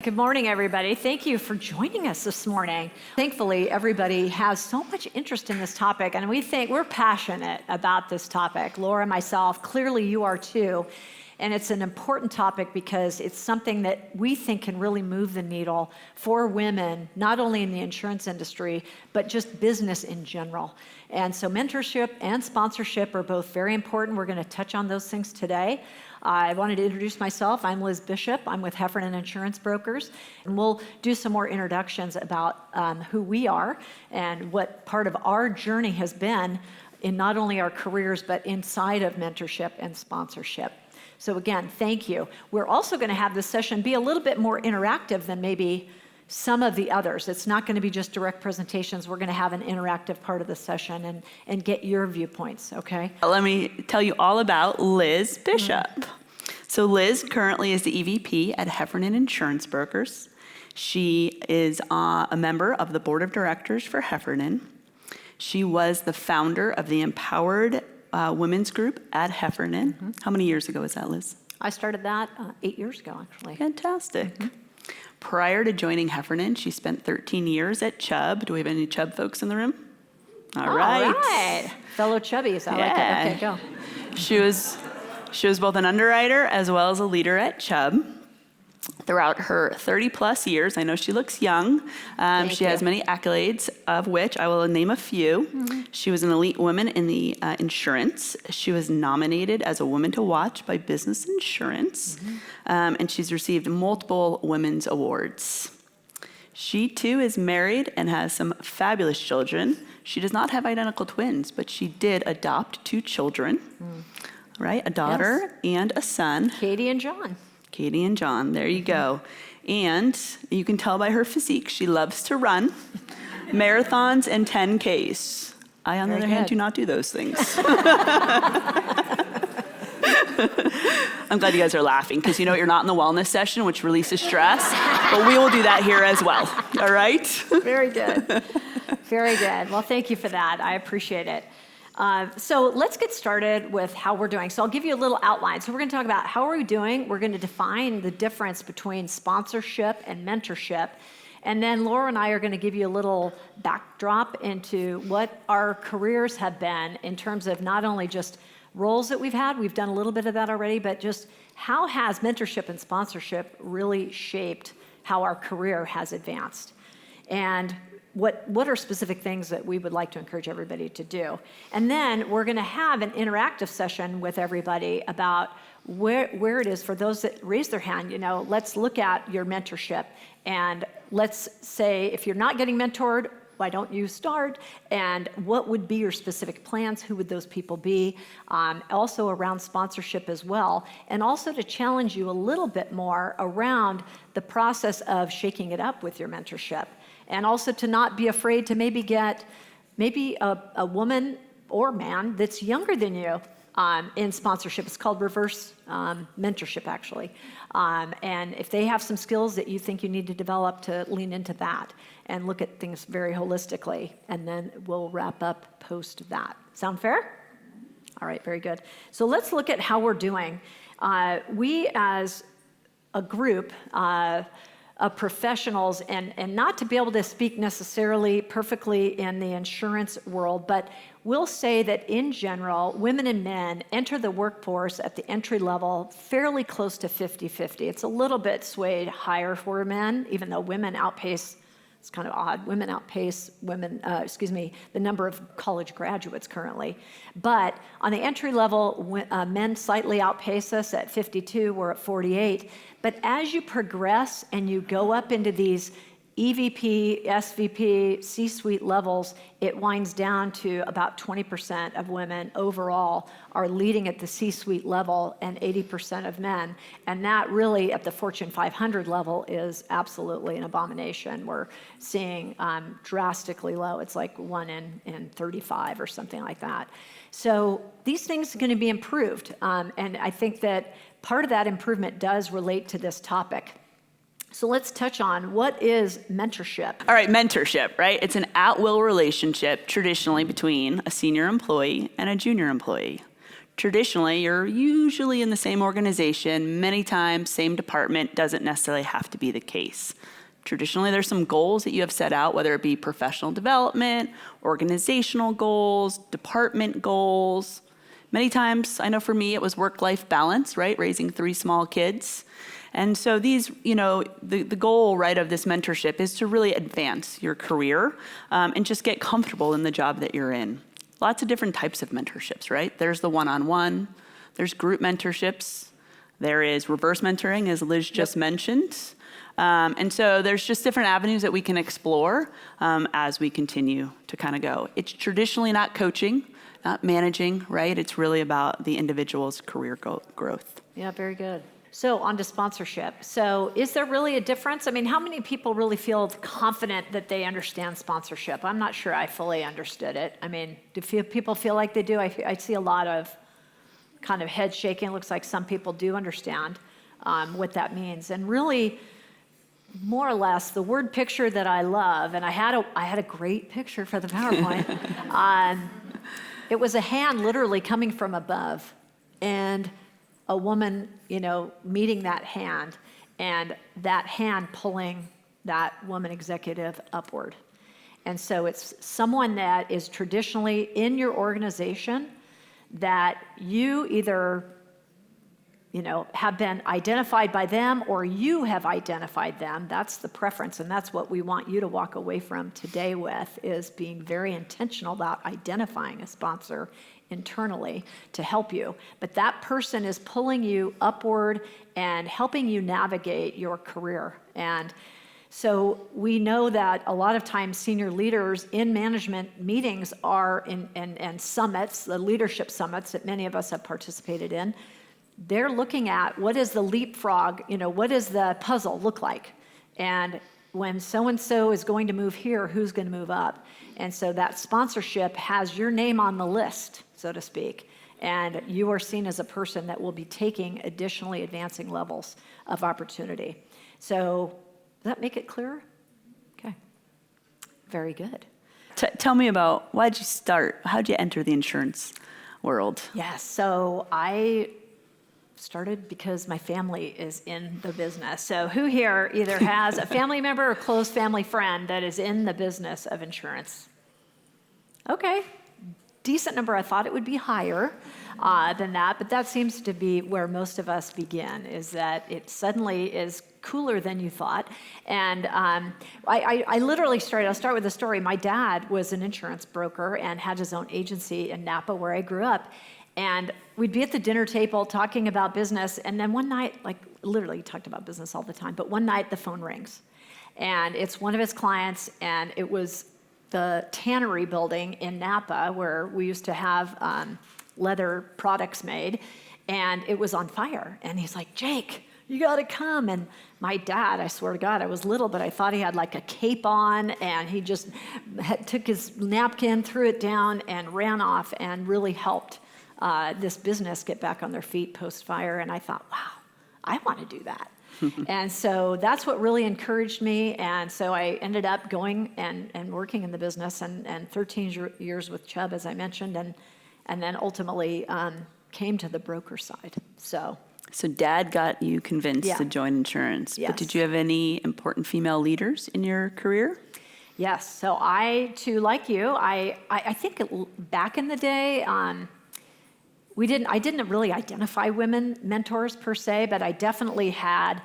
Good morning, everybody. Thank you for joining us this morning. Thankfully, everybody has so much interest in this topic, and we're passionate about this topic. Laura, myself, clearly you are too. And it's an important topic because it's something that we think can really move the needle for women, not only in the insurance industry, but just business in general. And so mentorship and sponsorship are both very important. We're going to touch on those things today. I wanted to introduce myself. I'm Liz Bishop. I'm with Heffernan Insurance Brokers. And we'll do some more introductions about who we are and what part of our journey has been in not only our careers, but inside of mentorship and sponsorship. So again, thank you. We're also going to have this session be a little bit more interactive than maybe some of the others. It's not going to be just direct presentations. We're going to have an interactive part of the session and get your viewpoints, okay? Let me tell you all about Liz Bishop. So Liz currently is the EVP at Heffernan Insurance Brokers. She is a member of the board of directors for Heffernan. She was the founder of the Empowered Women's Group at Heffernan. How many years ago was that, Liz? I started that 8 years ago, actually. Fantastic. Prior to joining Heffernan, she spent 13 years at Chubb. Do we have any Chubb folks in the room? All right. Fellow Chubbies, I like it. Okay, go. She was both an underwriter as well as a leader at Chubb. Throughout her 30 plus years, I know she looks young. She has many accolades, of which I will name a few. She was an elite woman in the insurance. She was nominated as a woman to watch by Business Insurance. And she's received multiple women's awards. She too is married and has some fabulous children. She does not have identical twins, but she did adopt 2 children, right? A daughter and a son. Katie and John. Katie and John, there you go. And you can tell by her physique, she loves to run marathons and 10Ks. I, on the other hand, do not do those things. I'm glad you guys are laughing because you know you're not in the wellness session, which releases stress, but we will do that here as well, all right? Very good. Very good. Well, thank you for that. I appreciate it. So let's get started with how we're doing. So I'll give you a little outline. So we're going to talk about how are we doing. We're going to define the difference between sponsorship and mentorship. And then Laura and I are going to give you a little backdrop into what our careers have been in terms of not only just roles that we've had, we've done a little bit of that already, but just how has mentorship and sponsorship really shaped how our career has advanced. And what are specific things that we would like to encourage everybody to do. And then we're going to have an interactive session with everybody about where it is for those that raise their hand. You know, let's look at your mentorship and let's say if you're not getting mentored, why don't you start? And what would be your specific plans? Who would those people be? Also around sponsorship as well. And also to challenge you a little bit more around the process of shaking it up with your mentorship. And also to not be afraid to maybe get a woman or man that's younger than you in sponsorship. It's called reverse mentorship, actually. And if they have some skills that you think you need to develop, to lean into that and look at things very holistically. And then we'll wrap up post that. Sound fair? All right, very good. So let's look at how we're doing. We as a group of professionals, and not to be able to speak necessarily perfectly in the insurance world, but we'll say that in general, women and men enter the workforce at the entry level fairly close to 50-50. It's a little bit swayed higher for men, even though women outpace, it's kind of odd, women outpace the number of college graduates currently. But on the entry level, men slightly outpace us at 52, we're at 48. But as you progress and you go up into these EVP, SVP, C-suite levels, it winds down to about 20% of women overall are leading at the C-suite level and 80% of men. And that really at the Fortune 500 level is absolutely an abomination. We're seeing drastically low. It's like 1 in 35 or something like that. So these things are going to be improved. And I think that part of that improvement does relate to this topic. So let's touch on what is mentorship. All right, mentorship, right? It's an at-will relationship traditionally between a senior employee and a junior employee. Traditionally, you're usually in the same organization, many times same department, doesn't necessarily have to be the case. Traditionally, there's some goals that you have set out, whether it be professional development, organizational goals, department goals. Many times, I know for me, it was work-life balance, right? Raising 3 small kids. And so these, the goal, right, of this mentorship is to really advance your career and just get comfortable in the job that you're in. Lots of different types of mentorships, right? There's the one-on-one, there's group mentorships, there is reverse mentoring, as Liz just mentioned. And so there's just different avenues that we can explore as we continue to kind of go. It's traditionally not coaching, not managing, right? It's really about the individual's career growth. Yeah, very good. So on to sponsorship. So is there really a difference? I mean, how many people really feel confident that they understand sponsorship? I'm not sure I fully understood it. I mean, do people feel like they do? I see a lot of kind of head shaking. It looks like some people do understand what that means. And really, more or less, the word picture that I love, and I had a great picture for the PowerPoint. It was a hand literally coming from above, and a woman, meeting that hand, and that hand pulling that woman executive upward. And so it's someone that is traditionally in your organization that you either, have been identified by them or you have identified them. That's the preference, and that's what we want you to walk away from today with, is being very intentional about identifying a sponsor internally to help you. But that person is pulling you upward and helping you navigate your career. And so we know that a lot of times senior leaders in management meetings are and summits, the leadership summits that many of us have participated in, they're looking at what is the leapfrog, what does the puzzle look like? And when so-and-so is going to move here, who's going to move up? And so that sponsorship has your name on the list, so to speak. And you are seen as a person that will be taking additionally advancing levels of opportunity. So does that make it clearer? Okay. Very good. Tell me about, why'd you start? How'd you enter the insurance world? Yes, so I started because my family is in the business. So who here either has a family member or close family friend that is in the business of insurance? Okay, decent number. I thought it would be higher than that, but that seems to be where most of us begin, is that it suddenly is cooler than you thought. And I literally started, I'll start with a story. My dad was an insurance broker and had his own agency in Napa where I grew up. And we'd be at the dinner table talking about business, and then one night, literally talked about business all the time, but one night the phone rings. And it's one of his clients, and it was the tannery building in Napa where we used to have leather products made, and it was on fire. And he's like, "Jake, you gotta come." And my dad, I swear to God, I was little, but I thought he had like a cape on, and he just took his napkin, threw it down, and ran off and really helped this business get back on their feet post-fire. And I thought, wow, I want to do that. And so that's what really encouraged me. And so I ended up going and working in the business, and 13 years with Chubb, as I mentioned, and then ultimately came to the broker side. So Dad got you convinced to join insurance. Yes. But did you have any important female leaders in your career? Yes. So I, too, like you, I think back in the day, I didn't really identify women mentors per se, but I definitely had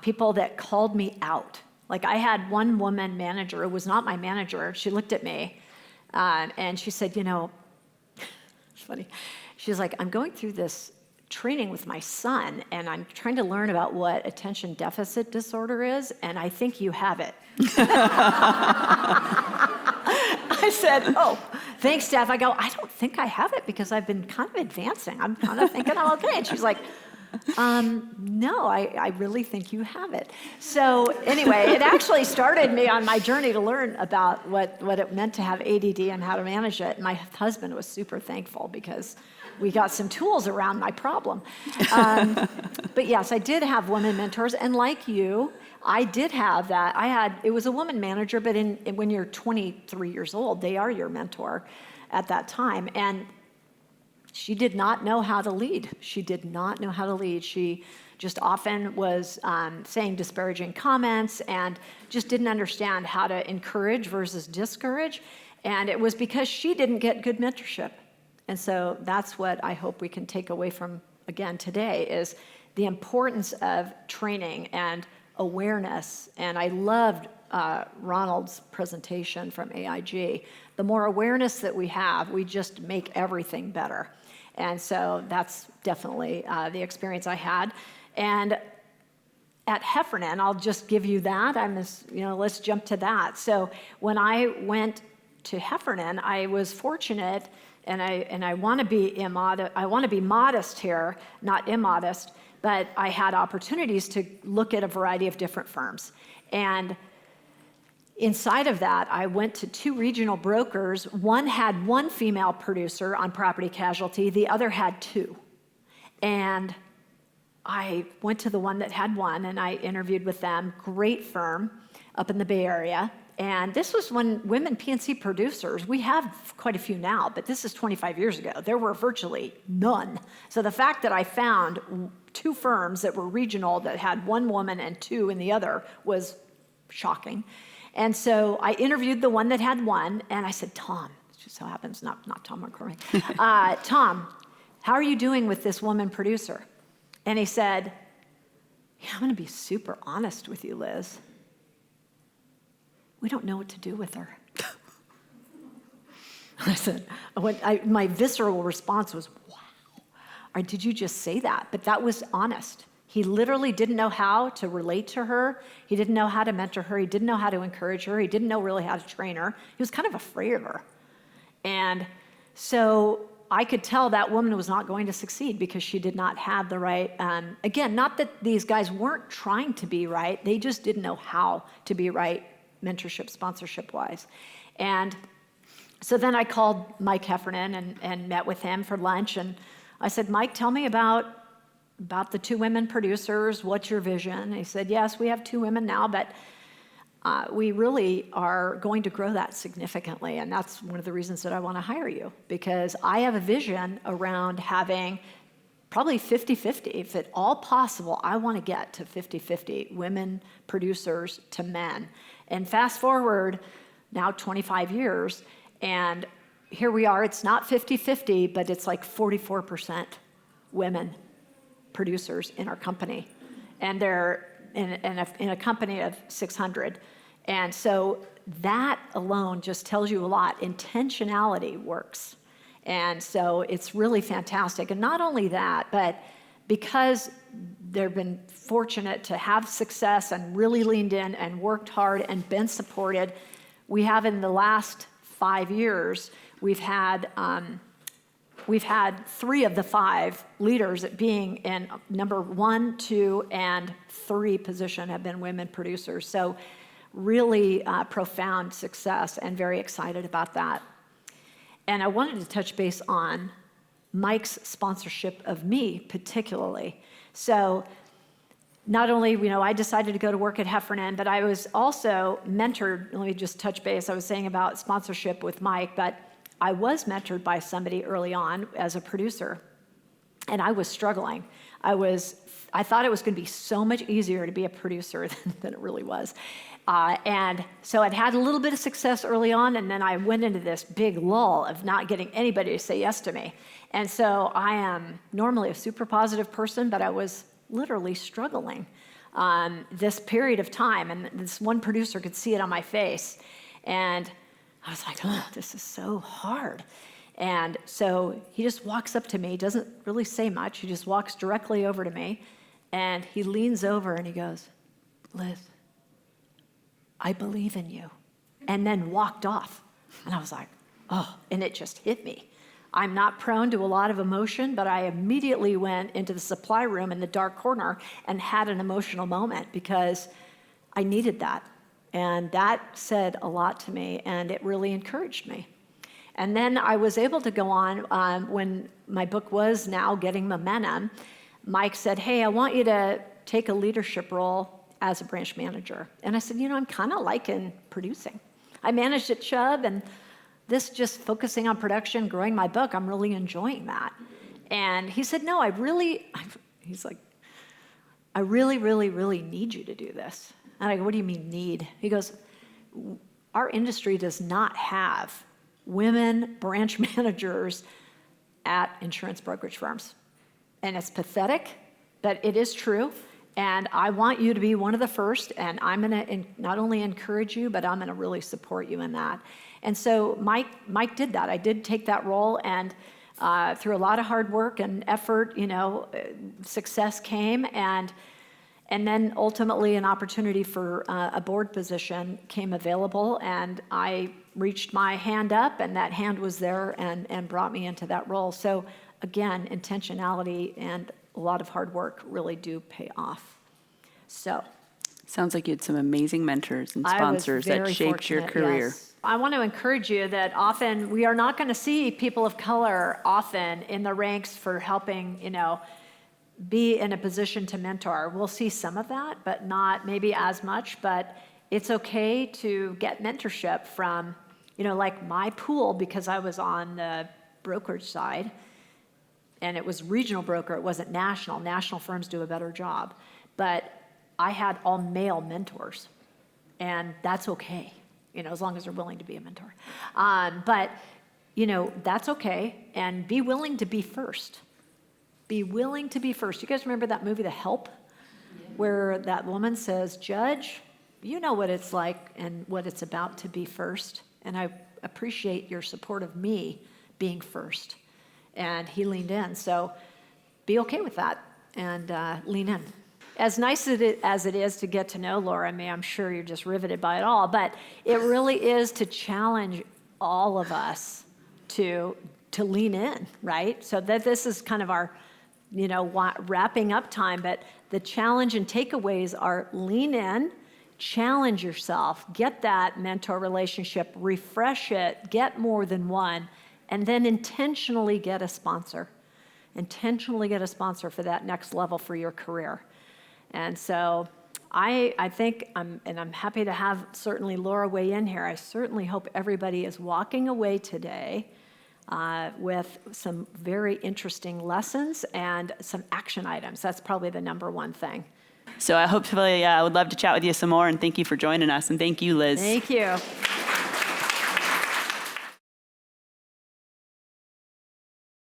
people that called me out. Like I had one woman manager who was not my manager. She looked at me and she said, it's funny. She's like, "I'm going through this training with my son, and I'm trying to learn about what attention deficit disorder is, and I think you have it." I said, "Oh, thanks, Steph." I go, "I don't think I have it because I've been kind of advancing. I'm kind of thinking I'm okay." And she's like, "No, I really think you have it." So anyway, it actually started me on my journey to learn about what it meant to have ADD and how to manage it. And my husband was super thankful because we got some tools around my problem. But yes, I did have women mentors, and like you, I did have that. It was a woman manager, but when you're 23 years old, they are your mentor at that time. And she did not know how to lead. She did not know how to lead. She just often was saying disparaging comments and just didn't understand how to encourage versus discourage. And it was because she didn't get good mentorship. And so that's what I hope we can take away from, again, today, is the importance of training and awareness. And I loved Ronald's presentation from AIG. The more awareness that we have, we just make everything better. And so that's definitely the experience I had. And at Heffernan, I'll just give you that. Let's jump to that. So when I went to Heffernan, I was fortunate, and I want to be modest here, not immodest, but I had opportunities to look at a variety of different firms. And inside of that, I went to 2 regional brokers. One had 1 female producer on property casualty, the other had 2. And I went to the one that had 1, and I interviewed with them. Great firm up in the Bay Area. And this was when women P&C producers, we have quite a few now, but this is 25 years ago. There were virtually none. So the fact that I found 2 firms that were regional that had 1 woman and 2 in the other was shocking. And so I interviewed the one that had 1, and I said, Tom, it just so happens, not Tom McCormick, Tom, how are you doing with this woman producer? And he said, I'm going to be super honest with you, Liz. We don't know what to do with her. I said, my visceral response was, wow. Or did you just say that? But that was honest. He literally didn't know how to relate to her. He didn't know how to mentor her. He didn't know how to encourage her. He didn't know really how to train her. He was kind of afraid of her. And so I could tell that woman was not going to succeed because she did not have the right, again, not that these guys weren't trying to be right. They just didn't know how to be right mentorship, sponsorship-wise. And so then I called Mike Heffernan and met with him for lunch. And I said, Mike, tell me about the 2 women producers. What's your vision? And he said, yes, we have 2 women now, but we really are going to grow that significantly. And that's one of the reasons that I want to hire you, because I have a vision around having probably 50-50. If at all possible, I want to get to 50-50 women producers to men. And fast forward now 25 years, and here we are. It's not 50-50, but it's like 44% women producers in our company. And they're in a company of 600. And so that alone just tells you a lot. Intentionality works. And so it's really fantastic. And not only that, but because they've been fortunate to have success and really leaned in and worked hard and been supported, we have in the last 5 years, we've had 3 of the 5 leaders being in number 1, 2, and 3 position have been women producers. So really profound success, and very excited about that. And I wanted to touch base on Mike's sponsorship of me particularly. So not only, I decided to go to work at Heffernan, but I was also mentored. Let me just touch base. I was saying about sponsorship with Mike, but I was mentored by somebody early on as a producer, and I was struggling. I thought it was going to be so much easier to be a producer than it really was. And so I'd had a little bit of success early on, and then I went into this big lull of not getting anybody to say yes to me. And so I am normally a super positive person, but I was literally struggling this period of time. And this one producer could see it on my face. And I was like, oh, this is so hard. And so he just walks up to me, doesn't really say much. He just walks directly over to me, and he leans over and he goes, Liz, I believe in you, and then walked off. And I was like, oh, and it just hit me. I'm not prone to a lot of emotion, but I immediately went into the supply room in the dark corner and had an emotional moment because I needed that. And that said a lot to me, and it really encouraged me. And then I was able to go on when my book was now getting momentum. Mike said, hey, I want you to take a leadership role as a branch manager. And I said, I'm kind of liking producing. I managed at Chubb, and this just focusing on production, growing my book, I'm really enjoying that. And he said, no, he's like, I really, really, really need you to do this. And I go, what do you mean need? He goes, our industry does not have women branch managers at insurance brokerage firms. And it's pathetic, but it is true. And I want you to be one of the first, and I'm gonna not only encourage you, but I'm gonna really support you in that. And so Mike did that. I did take that role, and through a lot of hard work and effort, success came, and then ultimately an opportunity for a board position came available, and I reached my hand up, and that hand was there and brought me into that role. So again, intentionality and a lot of hard work really do pay off. So. Sounds like you had some amazing mentors and sponsors that shaped your career. Yes. I want to encourage you that often we are not going to see people of color often in the ranks for helping, be in a position to mentor. We'll see some of that, but not maybe as much. But it's okay to get mentorship from, like my pool, because I was on the brokerage side, and it was regional broker, it wasn't national. National firms do a better job. But I had all male mentors, and that's okay, as long as they're willing to be a mentor. But that's okay, and be willing to be first. Be willing to be first. You guys remember that movie, The Help, where that woman says, Judge, you know what it's like and what it's about to be first, and I appreciate your support of me being first. And he leaned in. So be okay with that and lean in. As nice as it is to get to know Laura and me, I'm sure you're just riveted by it all, but it really is to challenge all of us to lean in, right? So that this is kind of our, wrapping up time, but the challenge and takeaways are lean in, challenge yourself, get that mentor relationship, refresh it, get more than one, and then intentionally get a sponsor. Intentionally get a sponsor for that next level for your career. And so I think, I'm happy to have certainly Laura weigh in here. I certainly hope everybody is walking away today with some very interesting lessons and some action items. That's probably the number one thing. So I hopefully would love to chat with you some more, and thank you for joining us, and thank you, Liz. Thank you.